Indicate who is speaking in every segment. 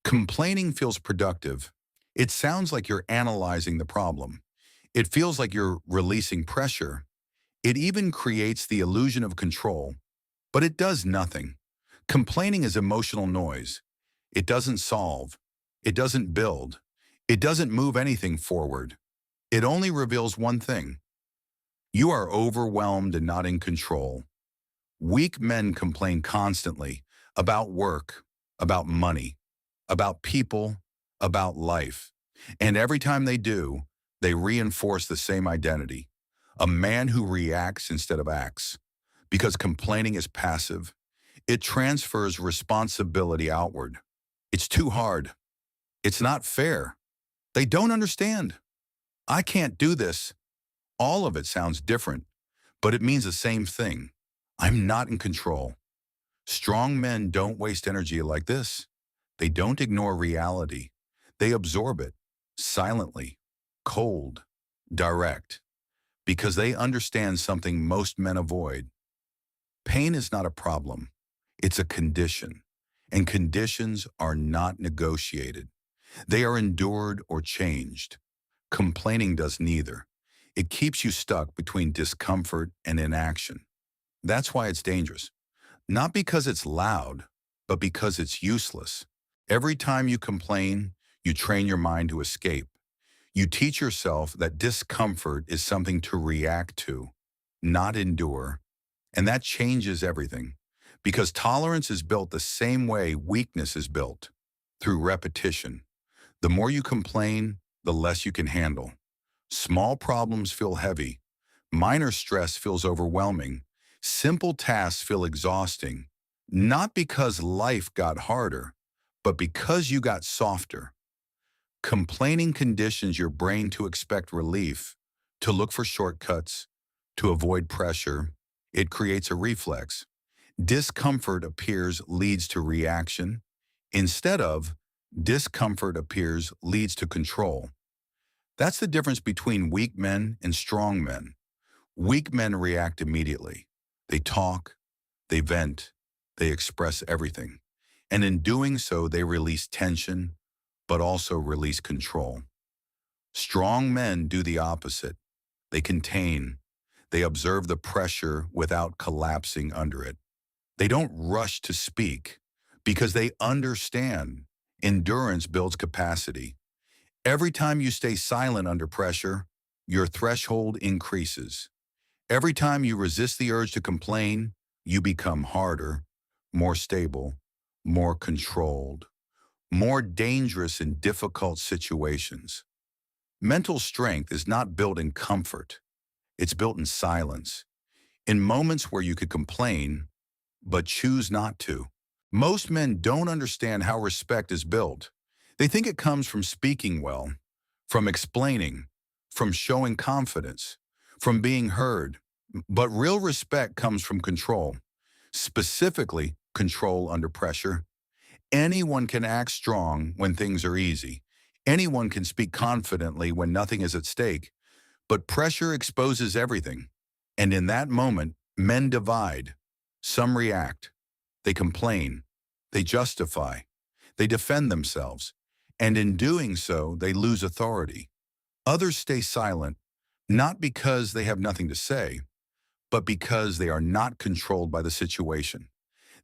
Speaker 1: Complaining feels productive. It sounds like you're analyzing the problem. It feels like you're releasing pressure. It even creates the illusion of control, but it does nothing. Complaining is emotional noise. It doesn't solve. It doesn't build. It doesn't move anything forward. It only reveals one thing. You are overwhelmed and not in control. Weak men complain constantly about work, about money, about people, about life. And every time they do, they reinforce the same identity. A man who reacts instead of acts. Because complaining is passive. It transfers responsibility outward. It's too hard. It's not fair. They don't understand. I can't do this. All of it sounds different, but it means the same thing. I'm not in control. Strong men don't waste energy like this. They don't ignore reality. They absorb it, silently, cold, direct, because they understand something most men avoid. Pain is not a problem. It's a condition, and conditions are not negotiated. They are endured or changed. Complaining does neither. It keeps you stuck between discomfort and inaction. That's why it's dangerous. Not because it's loud, but because it's useless. Every time you complain, you train your mind to escape. You teach yourself that discomfort is something to react to, not endure. And that changes everything. Because tolerance is built the same way weakness is built, through repetition. The more you complain, the less you can handle. Small problems feel heavy. Minor stress feels overwhelming. Simple tasks feel exhausting. Not because life got harder, but because you got softer. Complaining conditions your brain to expect relief, to look for shortcuts, to avoid pressure. It creates a reflex. Discomfort appears leads to reaction. Instead of, discomfort appears leads to control. That's the difference between weak men and strong men. Weak men react immediately. They talk, they vent, they express everything. And in doing so, they release tension, but also release control. Strong men do the opposite. They contain. They observe the pressure without collapsing under it. They don't rush to speak because they understand endurance builds capacity. Every time you stay silent under pressure, your threshold increases. Every time you resist the urge to complain, you become harder, more stable, more controlled, more dangerous in difficult situations. Mental strength is not built in comfort. It's built in silence. In moments where you could complain, but choose not to. Most men don't understand how respect is built. They think it comes from speaking well, from explaining, from showing confidence, from being heard. But real respect comes from control, specifically control under pressure. Anyone can act strong when things are easy. Anyone can speak confidently when nothing is at stake. But pressure exposes everything. And in that moment, men divide. Some react. They complain. They justify. They defend themselves. And in doing so, they lose authority. Others stay silent, not because they have nothing to say, but because they are not controlled by the situation.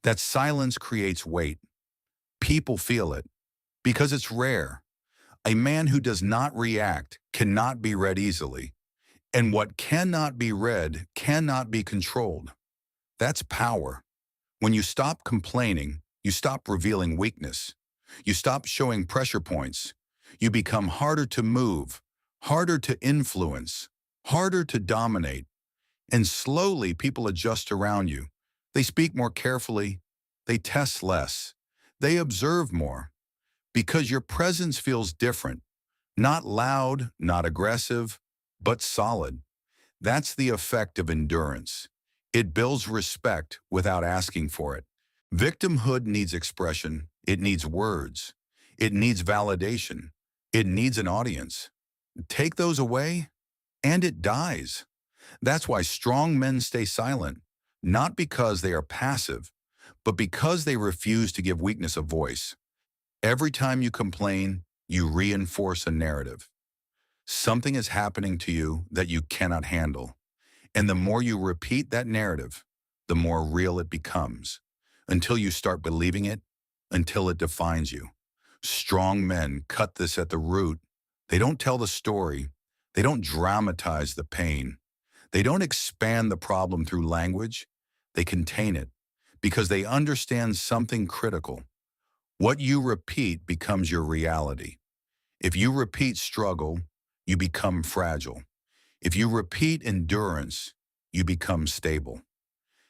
Speaker 1: That silence creates weight. People feel it because it's rare. A man who does not react cannot be read easily. And what cannot be read cannot be controlled. That's power. When you stop complaining, you stop revealing weakness. You stop showing pressure points. You become harder to move, harder to influence, harder to dominate. And slowly people adjust around you. They speak more carefully. They test less. They observe more. Because your presence feels different. Not loud, not aggressive, but solid. That's the effect of endurance. It builds respect without asking for it. Victimhood needs expression. It needs words. It needs validation. It needs an audience. Take those away, and it dies. That's why strong men stay silent, not because they are passive, but because they refuse to give weakness a voice. Every time you complain, you reinforce a narrative. Something is happening to you that you cannot handle. And the more you repeat that narrative, the more real it becomes, until you start believing it, until it defines you. Strong men cut this at the root. They don't tell the story. They don't dramatize the pain. They don't expand the problem through language. They contain it because they understand something critical. What you repeat becomes your reality. If you repeat struggle, you become fragile. If you repeat endurance, you become stable.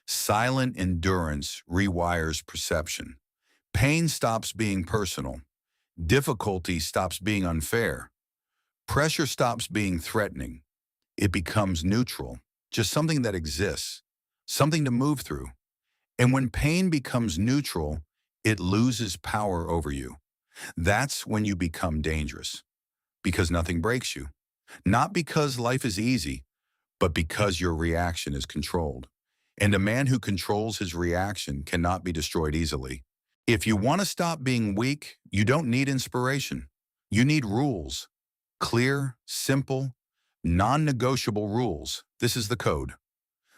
Speaker 1: Silent endurance rewires perception. Pain stops being personal. Difficulty stops being unfair. Pressure stops being threatening. It becomes neutral, just something that exists, something to move through. And when pain becomes neutral, it loses power over you. That's when you become dangerous, because nothing breaks you. Not because life is easy, but because your reaction is controlled. And a man who controls his reaction cannot be destroyed easily. If you want to stop being weak, you don't need inspiration. You need rules. Clear, simple, non-negotiable rules. This is the code.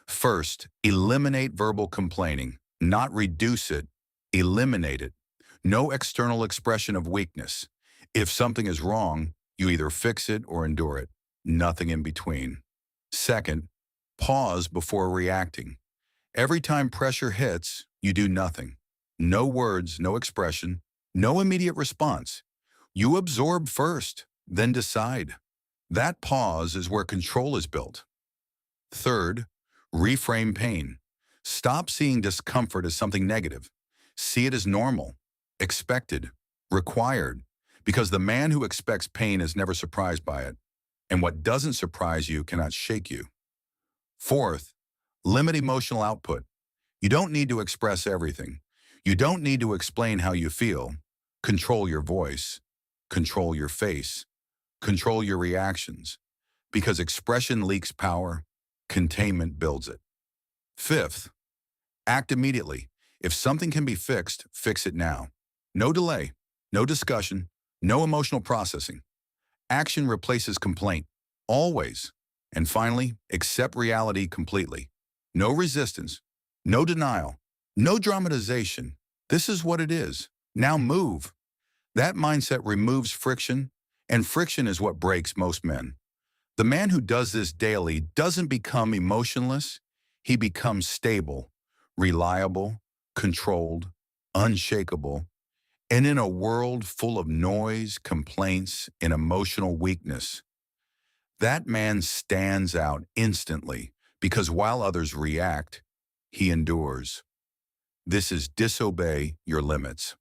Speaker 1: First, eliminate verbal complaining. Not reduce it, eliminate it. No external expression of weakness. If something is wrong, you either fix it or endure it. Nothing in between. Second, pause before reacting. Every time pressure hits, you do nothing. No words, no expression, no immediate response. You absorb first, then decide. That pause is where control is built. Third, reframe pain. Stop seeing discomfort as something negative. See it as normal, expected, required, because the man who expects pain is never surprised by it, and what doesn't surprise you cannot shake you. Fourth, limit emotional output. You don't need to express everything. You don't need to explain how you feel. Control your voice. Control your face. Control your reactions. Because expression leaks power, containment builds it. Fifth, act immediately. If something can be fixed, fix it now. No delay, no discussion, no emotional processing. Action replaces complaint, always. And finally, accept reality completely. No resistance, no denial, no dramatization. This is what it is. Now move. That mindset removes friction, and friction is what breaks most men. The man who does this daily doesn't become emotionless. He becomes stable, reliable, controlled, unshakable. And in a world full of noise, complaints, and emotional weakness, that man stands out instantly because while others react, he endures. This is Disobey Your Limits.